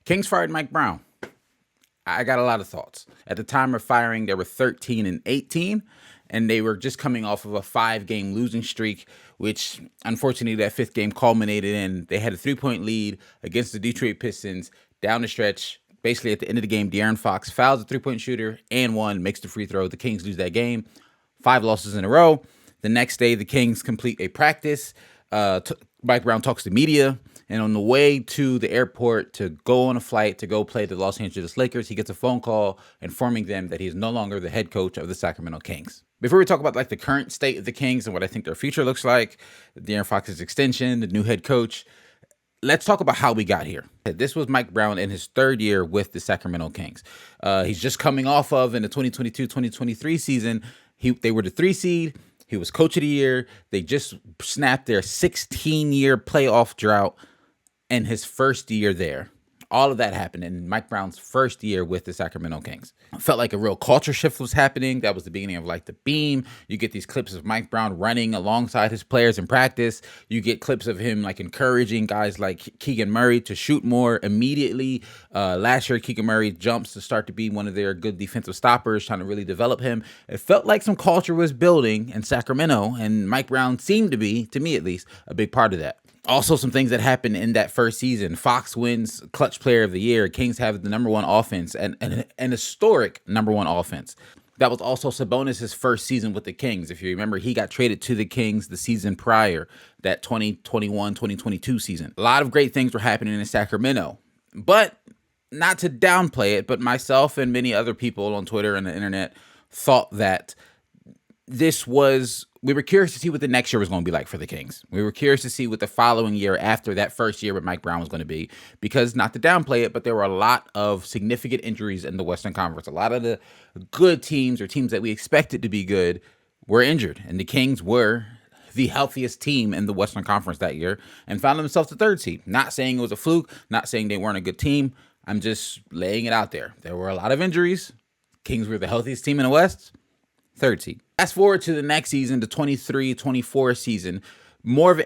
Kings fired Mike Brown. I got a lot of thoughts. At the time of firing, they were 13-18, and they were just coming off of a 5-game losing streak, which unfortunately that 5th game culminated in they had a 3-point lead against the Detroit Pistons down the stretch. Basically, at the end of the game, De'Aaron Fox fouls the 3-point shooter and makes the free throw. The Kings lose that game. 5 losses in a row. The next day, the Kings complete a practice. Mike Brown talks to media, and on the way to the airport to go on a flight to go play the Los Angeles Lakers, he gets a phone call informing them that he is no longer the head coach of the Sacramento Kings. Before we talk about the current state of the Kings and what I think their future looks like, De'Aaron Fox's extension, the new head coach, let's talk about how we got here. This was Mike Brown in his 3rd year with the Sacramento Kings. He's just coming off of, in the 2022-2023 season, they were the 3 seed. He was coach of the year. They just snapped their 16-year playoff drought in his first year there. All of that happened in Mike Brown's first year with the Sacramento Kings. It felt like a real culture shift was happening. That was the beginning of the beam. You get these clips of Mike Brown running alongside his players in practice. You get clips of him encouraging guys like Keegan Murray to shoot more immediately. Last year, Keegan Murray jumps to start to be one of their good defensive stoppers, trying to really develop him. It felt like some culture was building in Sacramento, and Mike Brown seemed to be, to me at least, a big part of that. Also, some things that happened in that first season. Fox wins Clutch Player of the Year. Kings have the number 1 offense and an historic number 1 offense. That was also Sabonis' first season with the Kings. If you remember, he got traded to the Kings the season prior, that 2021-2022 season. A lot of great things were happening in Sacramento. But not to downplay it, but myself and many other people on Twitter and the internet thought that we were curious to see what the next year was going to be like for the Kings. We were curious to see what the following year after that first year with Mike Brown was going to be, because not to downplay it, but there were a lot of significant injuries in the Western Conference. A lot of the good teams, or teams that we expected to be good, were injured, and the Kings were the healthiest team in the Western Conference that year and found themselves the 3rd seed. Not saying it was a fluke, not saying they weren't a good team. I'm just laying it out there. There were a lot of injuries. Kings were the healthiest team in the West. 3rd seed. Fast forward to the next season, the 23-24 season. More of an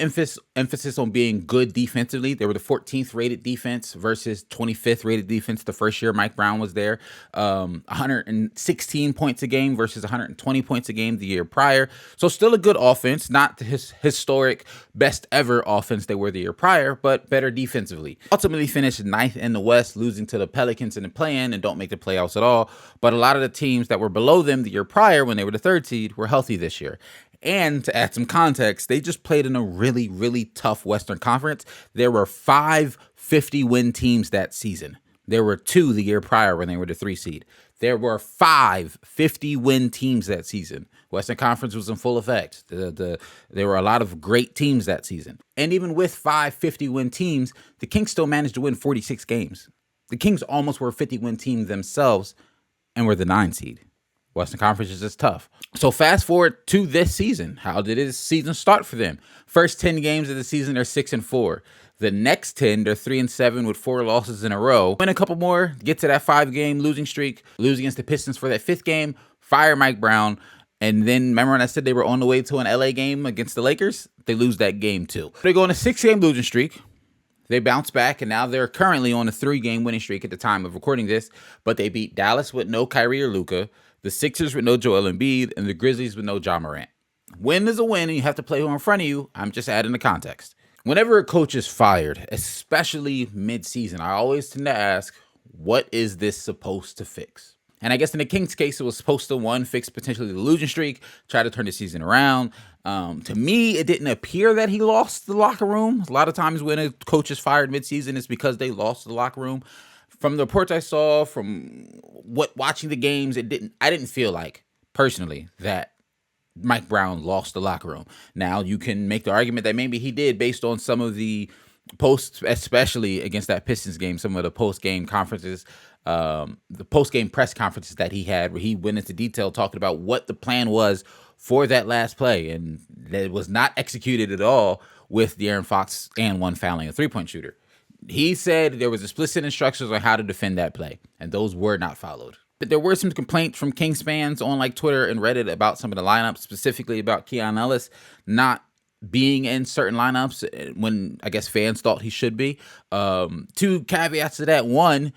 emphasis on being good defensively. They were the 14th rated defense versus 25th rated defense the first year Mike Brown was there. 116 points a game versus 120 points a game the year prior. So still a good offense, not his historic best ever offense they were the year prior, but better defensively. Ultimately finished 9th in the West, losing to the Pelicans in the play-in and don't make the playoffs at all. But a lot of the teams that were below them the year prior, when they were the 3rd seed, were healthy this year. And to add some context, they just played in a really, really tough Western Conference. There were 5 50-win teams that season. There were 2 the year prior when they were the 3 seed. There were 5 50-win teams that season. Western Conference was in full effect. There were a lot of great teams that season. And even with 5 50-win teams, the Kings still managed to win 46 games. The Kings almost were a 50-win team themselves and were the 9 seed. Western Conference is just tough. So fast forward to this season. How did this season start for them? First 10 games of the season, they're 6-4. The next 10, they're 3-7 with 4 losses in a row. Win a couple more, get to that 5-game losing streak, lose against the Pistons for that 5th game, fire Mike Brown, and then remember when I said they were on the way to an LA game against the Lakers? They lose that game too. They go on a 6-game losing streak. They bounce back, and now they're currently on a 3-game winning streak at the time of recording this, but they beat Dallas with no Kyrie or Luka, the Sixers with no Joel Embiid, and the Grizzlies with no Ja Morant. Win is a win, and you have to play who in front of you. I'm just adding the context. Whenever a coach is fired, especially mid-season, I always tend to ask, what is this supposed to fix? And I guess in the Kings' case, it was supposed to, 1, fix potentially the losing streak, try to turn the season around. To me, it didn't appear that he lost the locker room. A lot of times when a coach is fired mid-season, it's because they lost the locker room. From the reports I saw, from watching the games, I didn't feel like, personally, that Mike Brown lost the locker room. Now, you can make the argument that maybe he did based on some of the posts, especially against that Pistons game, some of the post-game conferences, the post-game press conferences that he had, where he went into detail talking about what the plan was for that last play, and that it was not executed at all with De'Aaron Fox and one fouling a 3-point shooter. He said there was explicit instructions on how to defend that play, and those were not followed. But there were some complaints from Kings fans on Twitter and Reddit about some of the lineups, specifically about Keon Ellis not being in certain lineups when I guess fans thought he should be. Two caveats to that. One,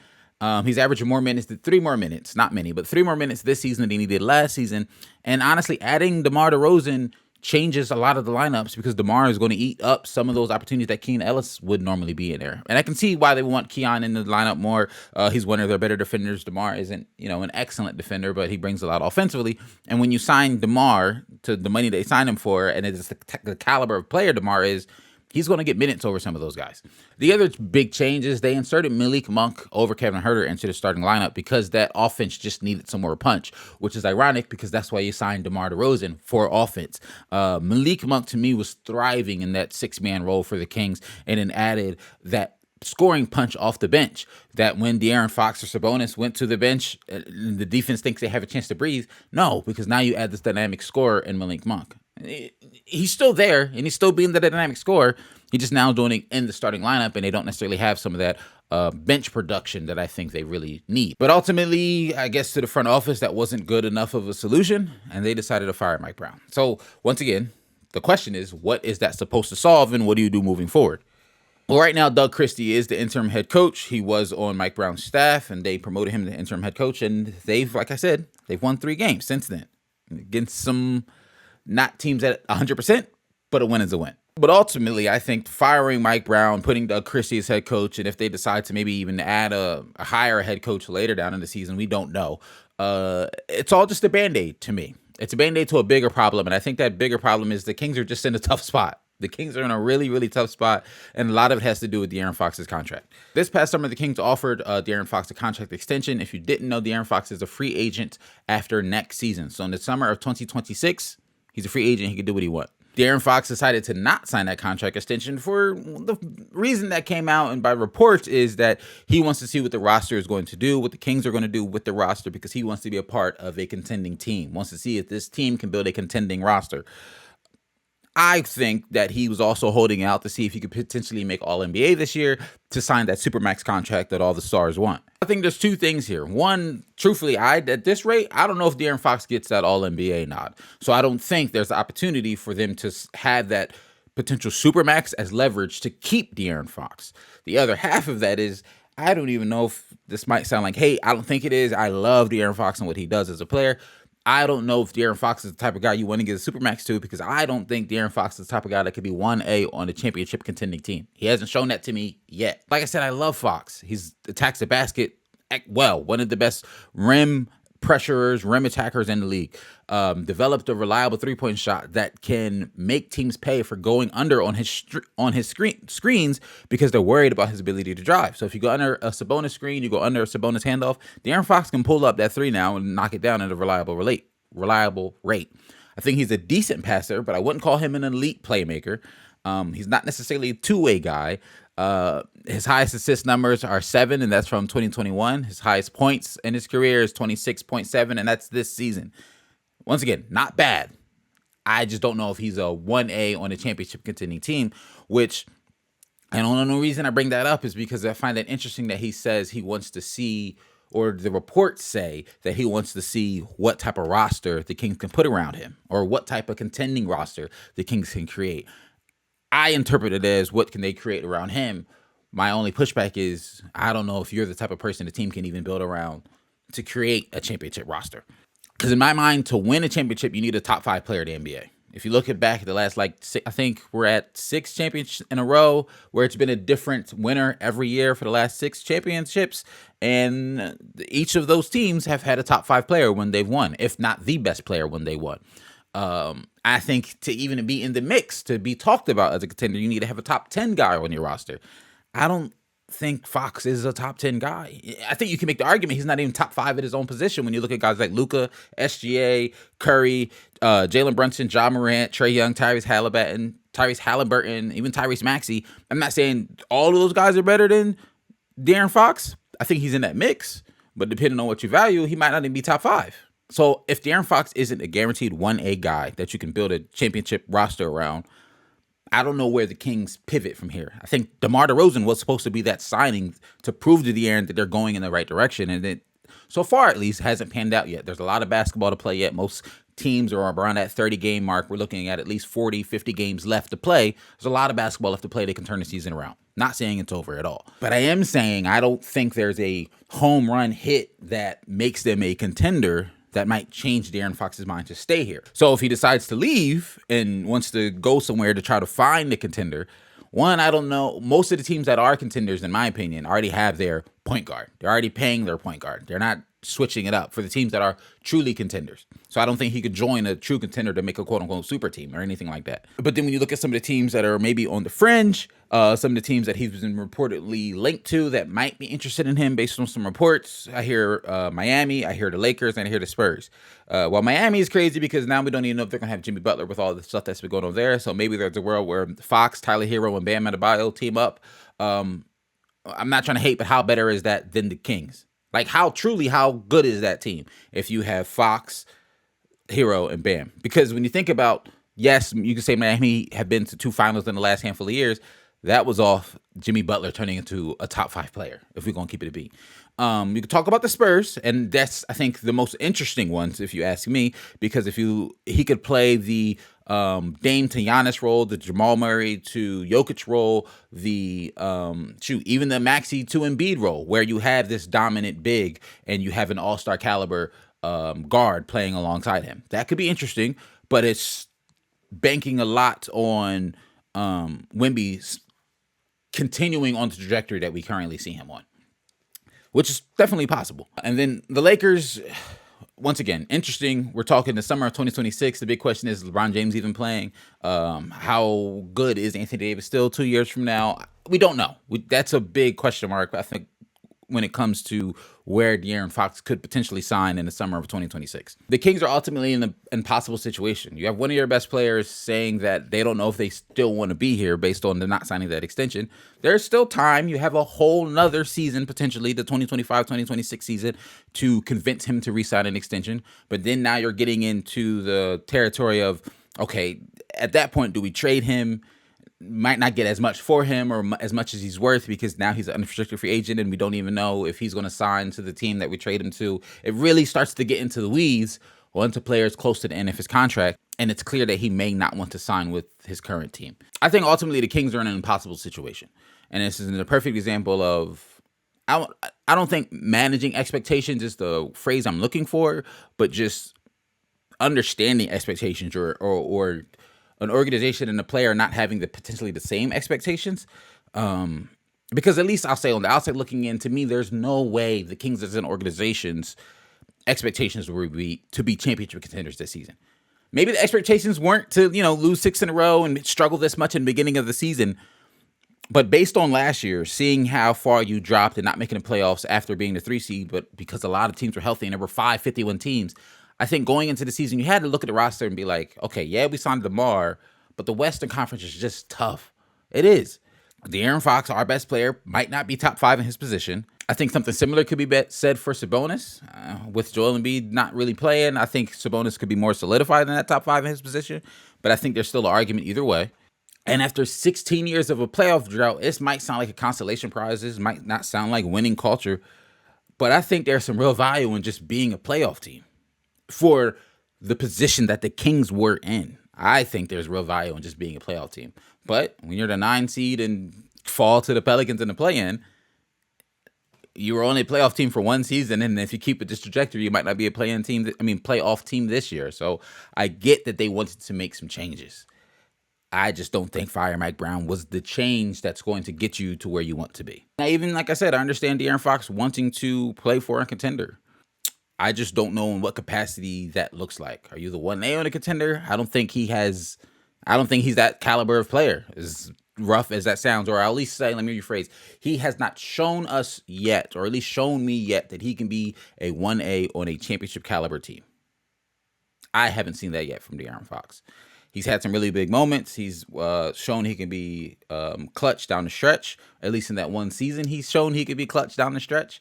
he's averaging more minutes, 3 more minutes, not many, but 3 more minutes this season than he did last season. And honestly, adding DeMar DeRozan changes a lot of the lineups because DeMar is going to eat up some of those opportunities that Keenan Ellis would normally be in there. And I can see why they want Keon in the lineup more. He's one of their better defenders. DeMar isn't, an excellent defender, but he brings a lot offensively. And when you sign DeMar to the money they signed him for, and it's the caliber of player DeMar is, he's going to get minutes over some of those guys. The other big change is they inserted Malik Monk over Kevin Huerter into the starting lineup because that offense just needed some more punch, which is ironic because that's why you signed DeMar DeRozan for offense. Malik Monk, to me, was thriving in that six-man role for the Kings and then added that scoring punch off the bench that when De'Aaron Fox or Sabonis went to the bench, the defense thinks they have a chance to breathe. No, because now you add this dynamic scorer in Malik Monk. He's still there, and he's still being the dynamic scorer. He's just now doing it in the starting lineup, and they don't necessarily have some of that bench production that I think they really need. But ultimately, I guess to the front office, that wasn't good enough of a solution, and they decided to fire Mike Brown. So once again, the question is, what is that supposed to solve, and what do you do moving forward? Well, right now, Doug Christie is the interim head coach. He was on Mike Brown's staff, and they promoted him to interim head coach, and they've, like I said, they've won 3 games since then against some not teams at 100%, but a win is a win. But ultimately, I think firing Mike Brown, putting Doug Christie as head coach, and if they decide to maybe even add a higher head coach later down in the season, we don't know. It's all just a Band-Aid to me. It's a Band-Aid to a bigger problem, and I think that bigger problem is the Kings are just in a tough spot. The Kings are in a really, really tough spot, and a lot of it has to do with De'Aaron Fox's contract. This past summer, the Kings offered De'Aaron Fox a contract extension. If you didn't know, De'Aaron Fox is a free agent after next season. So in the summer of 2026, he's a free agent. He can do what he wants. De'Aaron Fox decided to not sign that contract extension for the reason that came out and by reports is that he wants to see what the roster is going to do, what the Kings are going to do with the roster, because he wants to be a part of a contending team, wants to see if this team can build a contending roster. I think that he was also holding out to see if he could potentially make All-NBA this year to sign that Supermax contract that all the stars want. I think there's 2 things here. One, truthfully, at this rate, I don't know if De'Aaron Fox gets that All-NBA nod. So I don't think there's an opportunity for them to have that potential Supermax as leverage to keep De'Aaron Fox. The other half of that is, I don't even know if this might sound like, hey, I don't think it is. I love De'Aaron Fox and what he does as a player. I don't know if De'Aaron Fox is the type of guy you want to get a Supermax to because I don't think De'Aaron Fox is the type of guy that could be 1A on a championship contending team. He hasn't shown that to me yet. Like I said, I love Fox. He's attacks the basket well. One of the best rim pressurers, rim attackers in the league. Developed a reliable 3-point shot that can make teams pay for going under on his screens because they're worried about his ability to drive. So if you go under a Sabonis screen, you go under a Sabonis handoff, De'Aaron Fox can pull up that 3 now and knock it down at a reliable rate. I think he's a decent passer, but I wouldn't call him an elite playmaker. He's not necessarily a two-way guy. His highest assist numbers are 7, and that's from 2021. His highest points in his career is 26.7, and that's this season. Once again, not bad. I just don't know if he's a 1A on a championship contending team, which I don't know. The reason I bring that up is because I find it interesting that he says he wants to see, or the reports say that he wants to see what type of roster the Kings can put around him, or what type of contending roster the Kings can create. I interpret it as what can they create around him. My only pushback is I don't know if you're the type of person the team can even build around to create a championship roster. Because in my mind, to win a championship, you need a top 5 player in the NBA. If you look back at the last, I think we're at 6 championships in a row where it's been a different winner every year for the last 6 championships. And each of those teams have had a top 5 player when they've won, if not the best player when they won. I think to even be in the mix, to be talked about as a contender, you need to have a top 10 guy on your roster. I don't think Fox is a top 10 guy. I think you can make the argument he's not even top 5 at his own position when you look at guys like Luka, SGA, Curry, Jalen Brunson, Ja Morant, Trae Young, Tyrese Halliburton, even Tyrese Maxey. I'm not saying all of those guys are better than De'Aaron Fox. I think he's in that mix, but depending on what you value, he might not even be top 5. So if De'Aaron Fox isn't a guaranteed 1A guy that you can build a championship roster around, I don't know where the Kings pivot from here. I think DeMar DeRozan was supposed to be that signing to prove to De'Aaron that they're going in the right direction. And so far at least, hasn't panned out yet. There's a lot of basketball to play yet. Most teams are around that 30 game mark. We're looking at least 40, 50 games left to play. There's a lot of basketball left to play. They can turn the season around. Not saying it's over at all. But I am saying I don't think there's a home run hit that makes them a contender that might change De'Aaron Fox's mind to stay here. So if he decides to leave and wants to go somewhere to try to find a contender, one, I don't know. Most of the teams that are contenders, in my opinion, already have their point guard. They're already paying their point guard. They're not switching it up for the teams that are truly contenders. So I don't think he could join a true contender to make a quote-unquote super team or anything like that. But then when you look at some of the teams that are maybe on the fringe, some of the teams that he's been reportedly linked to that might be interested in him based on some reports, I hear Miami, I hear the Lakers, and I hear the Spurs. Well, Miami is crazy because now we don't even know if they're going to have Jimmy Butler with all the stuff that's been going on there. So maybe there's a world where Fox, Tyler Hero, and Bam Adebayo team up. I'm not trying to hate, but how better is that than the Kings? Like, how good is that team if you have Fox, Hero, and Bam? Because when you think about, yes, you can say Miami have been to 2 finals in the last handful of years. That was off Jimmy Butler turning into a top 5 player, if we're going to keep it a beat. You can talk about the Spurs, and that's, I think, the most interesting ones, if you ask me, because he could play the Dame to Giannis role, the Jamal Murray to Jokic role, the even the Maxey to Embiid role, where you have this dominant big and you have an all-star caliber guard playing alongside him. That could be interesting, but it's banking a lot on Wemby's continuing on the trajectory that we currently see him on, which is definitely possible. And then the Lakers, once again, interesting. We're talking the summer of 2026. The big question is LeBron James even playing? How good is Anthony Davis still 2 years from now? We don't know. That's a big question mark, I think, when it comes to where De'Aaron Fox could potentially sign in the summer of 2026. The Kings are ultimately in an impossible situation. You have one of your best players saying that they don't know if they still want to be here based on the not signing that extension. There's still time. You have a whole nother season, potentially the 2025-2026 season, to convince him to re-sign an extension. But then now you're getting into the territory of, okay, at that point, do we trade him? Might not get as much for him or as much as he's worth because now he's an unrestricted free agent and we don't even know if he's going to sign to the team that we trade him to. It really starts to get into the weeds or into players close to the end of his contract, and it's clear that he may not want to sign with his current team. I think ultimately the Kings are in an impossible situation, and this is a perfect example of I don't think managing expectations is the phrase I'm looking for, but just understanding expectations or an organization and a player not having potentially the same expectations. Because at least I'll say on the outside looking in, to me, there's no way the Kings as an organization's expectations were to be championship contenders this season. Maybe the expectations weren't to, lose 6 in a row and struggle this much in the beginning of the season. But based on last year, seeing how far you dropped and not making the playoffs after being the 3 seed, but because a lot of teams were healthy and there were 5 51 teams, I think going into the season, you had to look at the roster and be like, okay, yeah, we signed DeMar, but the Western Conference is just tough. It is. De'Aaron Fox, our best player, might not be top 5 in his position. I think something similar could be said for Sabonis. With Joel Embiid not really playing, I think Sabonis could be more solidified than that top 5 in his position, but I think there's still an argument either way. And after 16 years of a playoff drought, this might sound like a consolation prize. This might not sound like winning culture, but I think there's some real value in just being a playoff team. For the position that the Kings were in, I think there's real value in just being a playoff team. But when you're the 9 seed and fall to the Pelicans in the play-in, you were only a playoff team for one season, and if you keep with this trajectory, you might not be a playoff team this year. So I get that they wanted to make some changes. I just don't think Fire Mike Brown was the change that's going to get you to where you want to be. Now, even like I said, I understand De'Aaron Fox wanting to play for a contender. I just don't know in what capacity that looks like. Are you the 1A on a contender? I don't think he's that caliber of player, as rough as that sounds. Or I'll at least say, let me rephrase, he has not shown us yet, or at least shown me yet, that he can be a 1A on a championship caliber team. I haven't seen that yet from De'Aaron Fox. He's had some really big moments. He's shown he can be clutch down the stretch. At least in that one season, he's shown he could be clutch down the stretch.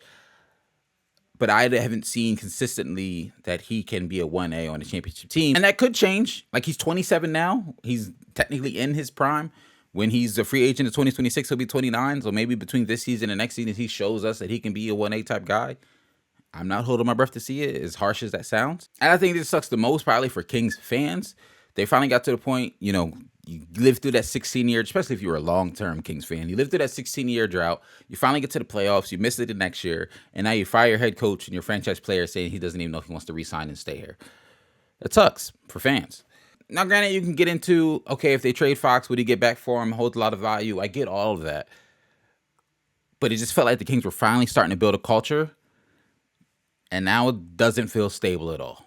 But I haven't seen consistently that he can be a 1A on a championship team. And that could change. Like, he's 27 now. He's technically in his prime. When he's a free agent in 2026, he'll be 29. So maybe between this season and next season, he shows us that he can be a 1A type guy. I'm not holding my breath to see it, as harsh as that sounds. And I think this sucks the most probably for Kings fans. They finally got to the point, you lived through that 16-year, especially if you were a long-term Kings fan. You lived through that 16-year drought. You finally get to the playoffs. You missed it the next year. And now you fire your head coach and your franchise player saying he doesn't even know if he wants to re-sign and stay here. It sucks for fans. Now, granted, you can get into, okay, if they trade Fox, would he get back for him? Holds a lot of value. I get all of that. But it just felt like the Kings were finally starting to build a culture. And now it doesn't feel stable at all.